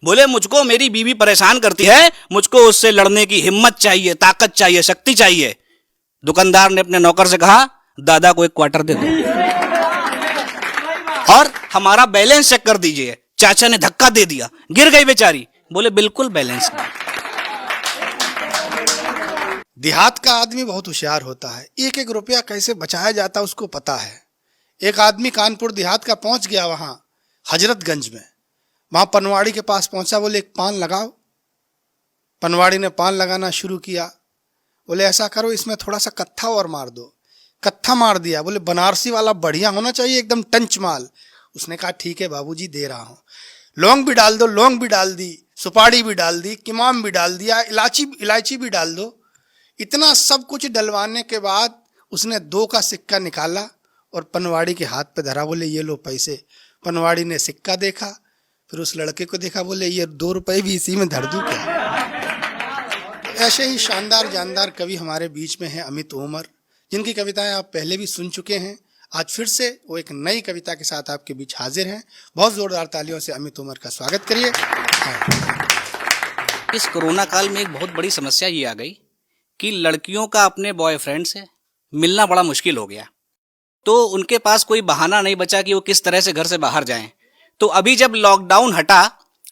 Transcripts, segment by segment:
बोले मुझको मेरी बीवी परेशान करती है, मुझको उससे लड़ने की हिम्मत चाहिए, ताकत चाहिए, शक्ति चाहिए। दुकानदार ने अपने नौकर से कहा, दादा को एक क्वार्टर दे दो और हमारा बैलेंस चेक कर दीजिए। चाचा ने धक्का दे दिया, गिर गई बेचारी। बोले बिल्कुल बैलेंस नहीं। देहात का आदमी बहुत होशियार होता है, एक एक रुपया कैसे बचाया जाता है उसको पता है। एक आदमी कानपुर देहात का पहुंच गया वहां हजरतगंज में, वहां पनवाड़ी के पास पहुंचा। बोले एक पान लगाओ। पनवाड़ी ने पान लगाना शुरू किया। बोले ऐसा करो इसमें थोड़ा सा कत्था और मार दो। कत्था मार दिया। बोले बनारसी वाला बढ़िया होना चाहिए, एकदम टंच माल। उसने कहा ठीक है बाबूजी दे रहा हूं। लौंग भी डाल दो। लौंग भी डाल दी, सुपारी भी डाल दी, किमाम भी डाल दिया, इलायची भी डाल दो। इतना सब कुछ डलवाने के बाद उसने 2 का सिक्का निकाला और पनवाड़ी के हाथ पे धरा। बोले ये लो पैसे। पनवाड़ी ने सिक्का देखा, फिर उस लड़के को देखा। बोले ये 2 रुपए भी इसी में धर दूं क्या? ऐसे ही शानदार जानदार कवि हमारे बीच में हैं अमित उमर, जिनकी कविताएं आप पहले भी सुन चुके हैं। आज फिर से वो एक नई कविता के साथ आपके बीच हाजिर हैं। बहुत जोरदार तालियों से अमित उमर का स्वागत करिए। इस कोरोना काल में एक बहुत बड़ी समस्या ये आ गई कि लड़कियों का अपने बॉयफ्रेंड से मिलना बड़ा मुश्किल हो गया। तो उनके पास कोई बहाना नहीं बचा कि वो किस तरह से घर से बाहर जाएं। तो अभी जब लॉकडाउन हटा,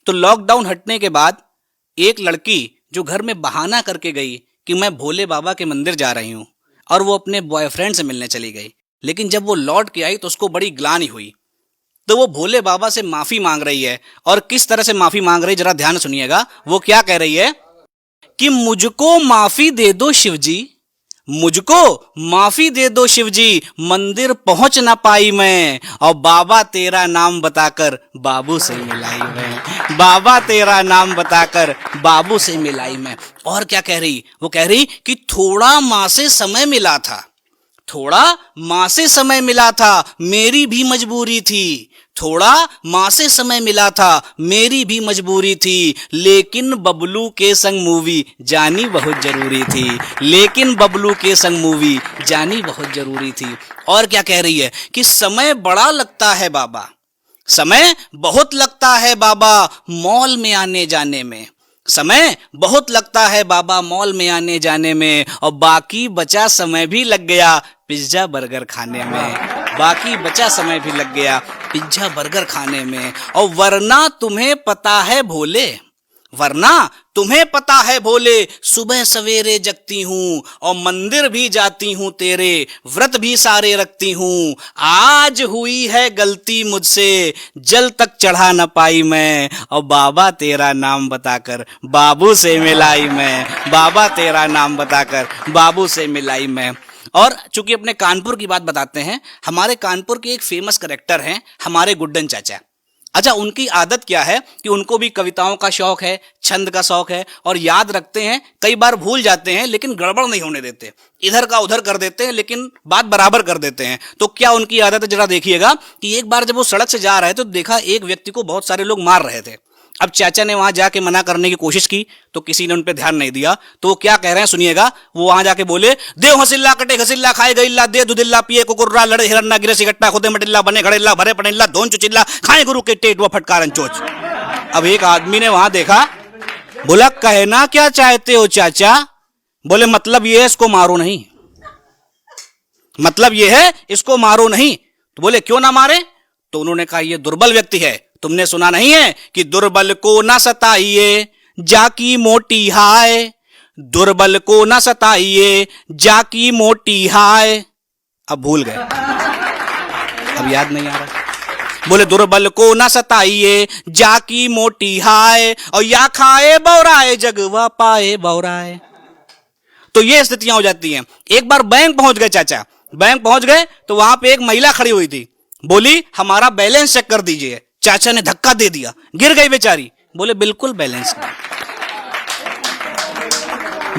तो लॉकडाउन हटने के बाद एक लड़की जो घर में बहाना करके गई कि मैं भोले बाबा के मंदिर जा रही हूं, और वो अपने बॉयफ्रेंड से मिलने चली गई। लेकिन जब वो लौट के आई तो उसको बड़ी ग्लानि हुई। तो वो भोले बाबा से माफी मांग रही है। और किस तरह से माफी मांग रही, जरा ध्यान सुनिएगा। वो क्या कह रही है कि मुझको माफी दे दो शिवजी, मुझको माफी दे दो शिवजी, मंदिर पहुंच ना पाई मैं, और बाबा तेरा नाम बताकर बाबू से मिलाई मैं, बाबा तेरा नाम बताकर बाबू से मिलाई मैं। और क्या कह रही, वो कह रही कि थोड़ा मां से समय मिला था, थोड़ा मां से समय मिला था, मेरी भी मजबूरी थी, थोड़ा मां से समय मिला था, मेरी भी मजबूरी थी, लेकिन बबलू के संग मूवी जानी बहुत जरूरी थी, लेकिन बबलू के संग मूवी जानी बहुत जरूरी थी। और क्या कह रही है कि समय बड़ा लगता है बाबा, समय बहुत लगता है बाबा मॉल में आने जाने में, समय बहुत लगता है बाबा मॉल में आने जाने में, और बाकी बचा समय भी लग गया पिज्जा बर्गर खाने में, बाकी बचा समय भी लग गया पिज्जा बर्गर खाने में। और वरना तुम्हें पता है भोले, वरना तुम्हें पता है भोले, सुबह सवेरे जगती हूँ और मंदिर भी जाती हूँ तेरे, व्रत भी सारे रखती हूँ, आज हुई है गलती मुझसे, जल तक चढ़ा न पाई मैं, और बाबा तेरा नाम बताकर बाबू से मिलाई मैं, बाबा तेरा नाम बताकर बाबू से मिलाई मैं। और चूंकि अपने कानपुर की बात बताते हैं, हमारे कानपुर के एक फेमस करेक्टर हैं हमारे गुड्डन चाचा। अच्छा, उनकी आदत क्या है कि उनको भी कविताओं का शौक है, छंद का शौक है, और याद रखते हैं, कई बार भूल जाते हैं लेकिन गड़बड़ नहीं होने देते, इधर का उधर कर देते हैं लेकिन बात बराबर कर देते हैं। तो क्या उनकी आदत है, जरा देखिएगा कि एक बार जब वो सड़क से जा रहे थे तो देखा एक व्यक्ति को बहुत सारे लोग मार रहे थे। अब चाचा ने वहां जाके मना करने की कोशिश की तो किसी ने उन पे ध्यान नहीं दिया। तो वो क्या कह रहे हैं सुनिएगा। वो वहां जाके बोले, देव हसिल्ला कटे घसिल्ला खाए गईल्ला, दे दुदिल्ला पिए कुकुर्रा, लड़े हिरन्ना गिरे सिगट्टा, खुदे मटिल्ला बने घड़ेल्ला, भरे पनेल्ला, धोन चुचिल्ला, खाए गुरु के टेट व फटकारन चोच। अब एक आदमी ने वहां देखा, बोला कहना क्या चाहते हो चाचा? बोले मतलब ये है इसको मारो नहीं, मतलब ये है इसको मारो नहीं। तो बोले क्यों ना मारे? तो उन्होंने कहा ये दुर्बल व्यक्ति है, तुमने सुना नहीं है कि दुर्बल को ना सताइए जाकी मोटी हाय, दुर्बल को ना सताइए जाकी मोटी हाय। अब भूल गए, अब याद नहीं आ रहा। बोले दुर्बल को ना सताइए जाकी मोटी हाय, और या खाए बौराए जगवा पाए बौराए। तो ये स्थितियां हो जाती हैं। एक बार बैंक पहुंच गए चाचा, बैंक पहुंच गए तो वहां पे एक महिला खड़ी हुई थी, बोली हमारा बैलेंस चेक कर दीजिए। चाचा ने धक्का दे दिया, गिर गई बेचारी। बोले बिल्कुल बैलेंस नहीं,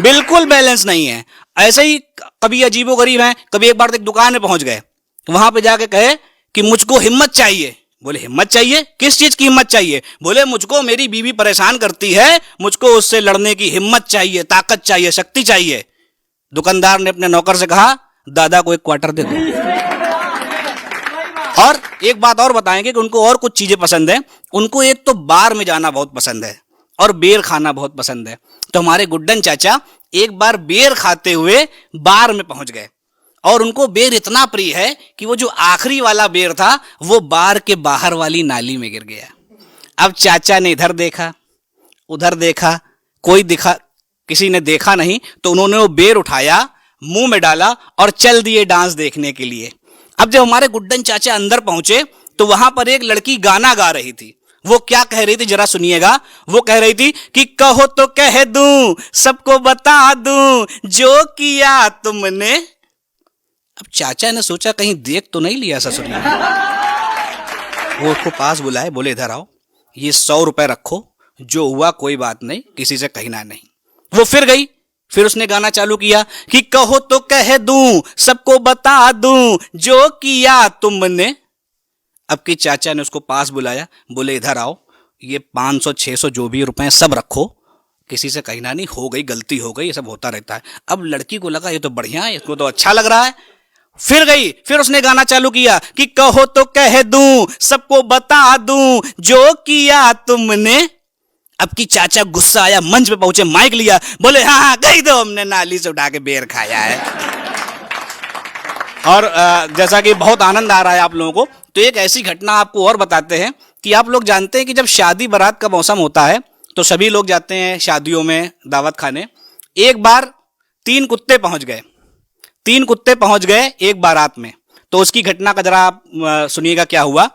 बिल्कुल बैलेंस नहीं है। ऐसे ही कभी अजीबोगरीब हैं। कभी एक बार एक दुकान में पहुंच गए, वहां पे जाके कहे कि मुझको हिम्मत चाहिए। बोले हिम्मत चाहिए? किस चीज की हिम्मत चाहिए? बोले मुझको मेरी बीवी परेशान करती है, मुझको उससे लड़ने की हिम्मत चाहिए, ताकत चाहिए, शक्ति चाहिए। दुकानदार ने अपने नौकर से कहा, दादा को एक क्वार्टर दे दो और एक बात और बताएंगे कि उनको और कुछ चीजें पसंद है। उनको एक तो बार में जाना बहुत पसंद है और बेर खाना बहुत पसंद है। तो हमारे गुड्डन चाचा एक बार बेर खाते हुए बार में पहुंच गए और उनको बेर इतना प्रिय है कि वो जो आखिरी वाला बेर था वो बार के बाहर वाली नाली में गिर गया। अब चाचा ने इधर देखा, उधर देखा, किसी ने देखा नहीं, तो उन्होंने वो बेर उठाया, मुंह में डाला और चल दिए डांस देखने के लिए। अब जब हमारे गुड्डन चाचा अंदर पहुंचे तो वहां पर एक लड़की गाना गा रही थी। वो क्या कह रही थी जरा सुनिएगा। वो कह रही थी कि कहो तो कह दूं, सबको बता दूं, जो किया तुमने। अब चाचा ने सोचा कहीं देख तो नहीं लिया ससुर ने। वो उसको पास बुलाए, बोले इधर आओ, ये 100 रुपए रखो, जो हुआ कोई बात नहीं, किसी से कहना नहीं। वो फिर गई, फिर उसने गाना चालू किया कि कहो तो कह दूं, सबको बता दूं, जो किया तुमने। अब की चाचा ने उसको पास बुलाया, बोले इधर आओ, ये 500-600 जो भी रुपए सब रखो, किसी से कहना नहीं, हो गई गलती हो गई, ये सब होता रहता है। अब लड़की को लगा ये तो बढ़िया है, इसको तो अच्छा लग रहा है। फिर गई, फिर उसने गाना चालू किया कि कहो तो कह दूं, सबको बता दूं, जो किया तुमने। अब की चाचा गुस्सा आया, मंच पे पहुंचे, माइक लिया, बोले हाँ गई तो हमने नाली से उठा के बेर खाया है। और जैसा कि बहुत आनंद आ रहा है आप लोगों को, तो एक ऐसी घटना आपको और बताते हैं कि आप लोग जानते हैं कि जब शादी बारात का मौसम होता है तो सभी लोग जाते हैं शादियों में दावत खाने। एक बार 3 कुत्ते पहुंच गए एक बारात में। तो उसकी घटना का जरा आप सुनिएगा क्या हुआ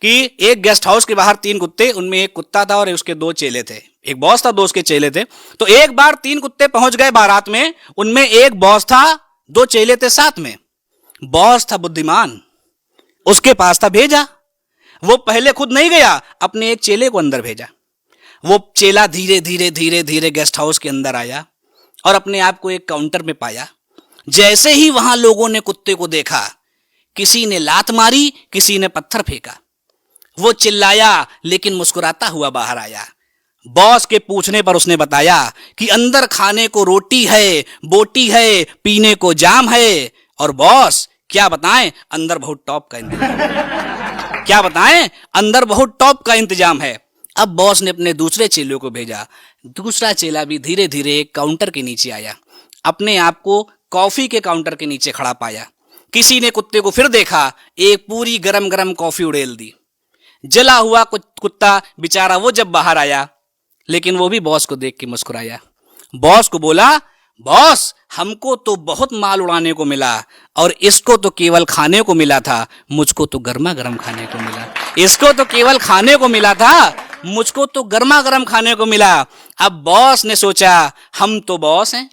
कि एक गेस्ट हाउस के बाहर 3 कुत्ते, उनमें एक कुत्ता था और उसके 2 चेले थे। एक बॉस था, 2 उसके चेले थे। तो एक बार 3 कुत्ते पहुंच गए बारात में, उनमें एक बॉस था, 2 चेले थे साथ में। बॉस था बुद्धिमान, उसके पास था भेजा। वो पहले खुद नहीं गया, अपने एक चेले को अंदर भेजा। वो चेला धीरे धीरे गेस्ट हाउस के अंदर आया और अपने आप को एक काउंटर में पाया। जैसे ही वहां लोगों ने कुत्ते को देखा, किसी ने लात मारी, किसी ने पत्थर फेंका। वो चिल्लाया लेकिन मुस्कुराता हुआ बाहर आया। बॉस के पूछने पर उसने बताया कि अंदर खाने को रोटी है, बोटी है, पीने को जाम है। और बॉस क्या बताएं, अंदर बहुत टॉप का इंतजाम क्या बताएं, अंदर बहुत टॉप का इंतजाम है। अब बॉस ने अपने दूसरे चेलों को भेजा। दूसरा चेला भी धीरे धीरे काउंटर के नीचे आया, अपने आप को कॉफी के काउंटर के नीचे खड़ा पाया। किसी ने कुत्ते को फिर देखा, एक पूरी गरम गरम कॉफी उड़ेल दी। जला हुआ कुत्ता बेचारा वो जब बाहर आया, लेकिन वो भी बॉस को देख के मुस्कुराया। बॉस को बोला, बॉस हमको तो बहुत माल उड़ाने को मिला और इसको तो केवल खाने को मिला था, मुझको तो गर्मा गर्म खाने को मिला। इसको तो केवल खाने को मिला था, मुझको तो गर्मा गर्म खाने को मिला। अब बॉस ने सोचा हम तो बॉस हैं,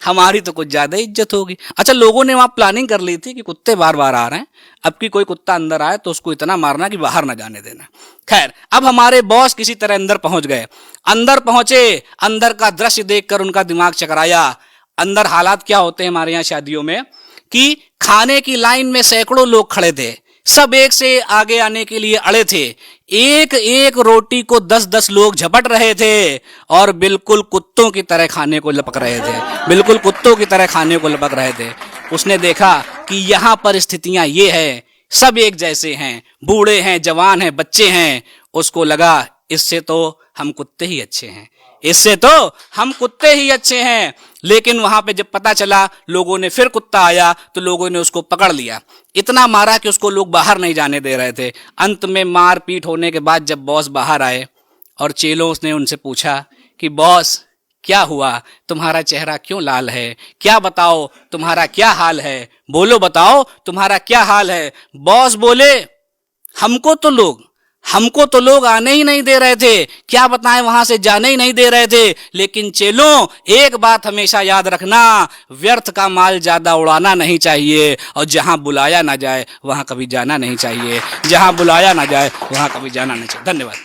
हमारी तो कुछ ज्यादा इज्जत होगी। अच्छा, लोगों ने वहां प्लानिंग कर ली थी कि कुत्ते बार बार आ रहे हैं, अब की कोई कुत्ता अंदर आए तो उसको इतना मारना कि बाहर ना जाने देना। खैर, अब हमारे बॉस किसी तरह अंदर पहुंच गए। अंदर पहुंचे, अंदर का दृश्य देखकर उनका दिमाग चकराया। अंदर हालात क्या होते हैं हमारे यहाँ शादियों में कि खाने की लाइन में सैकड़ों लोग खड़े थे, सब एक से आगे आने के लिए अड़े थे। एक एक रोटी को 10-10 लोग झपट रहे थे और बिल्कुल कुत्तों की तरह खाने को लपक रहे थे, बिल्कुल कुत्तों की तरह खाने को लपक रहे थे। उसने देखा कि यहाँ पर स्थितियां ये है, सब एक जैसे हैं, बूढ़े हैं, जवान हैं, बच्चे हैं। उसको लगा इससे तो हम कुत्ते ही अच्छे हैं, इससे तो हम कुत्ते ही अच्छे हैं। लेकिन वहां पे जब पता चला, लोगों ने फिर कुत्ता आया तो लोगों ने उसको पकड़ लिया, इतना मारा कि उसको लोग बाहर नहीं जाने दे रहे थे। अंत में मार पीट होने के बाद जब बॉस बाहर आए और चेलों ने उनसे पूछा कि बॉस क्या हुआ, तुम्हारा चेहरा क्यों लाल है, क्या बताओ तुम्हारा क्या हाल है, बोलो बताओ तुम्हारा क्या हाल है। बॉस बोले हमको तो लोग आने ही नहीं दे रहे थे, क्या बताएं वहां से जाने ही नहीं दे रहे थे। लेकिन चेलों, एक बात हमेशा याद रखना, व्यर्थ का माल ज्यादा उड़ाना नहीं चाहिए और जहां बुलाया ना जाए वहां कभी जाना नहीं चाहिए, जहां बुलाया ना जाए वहां कभी जाना नहीं चाहिए। धन्यवाद।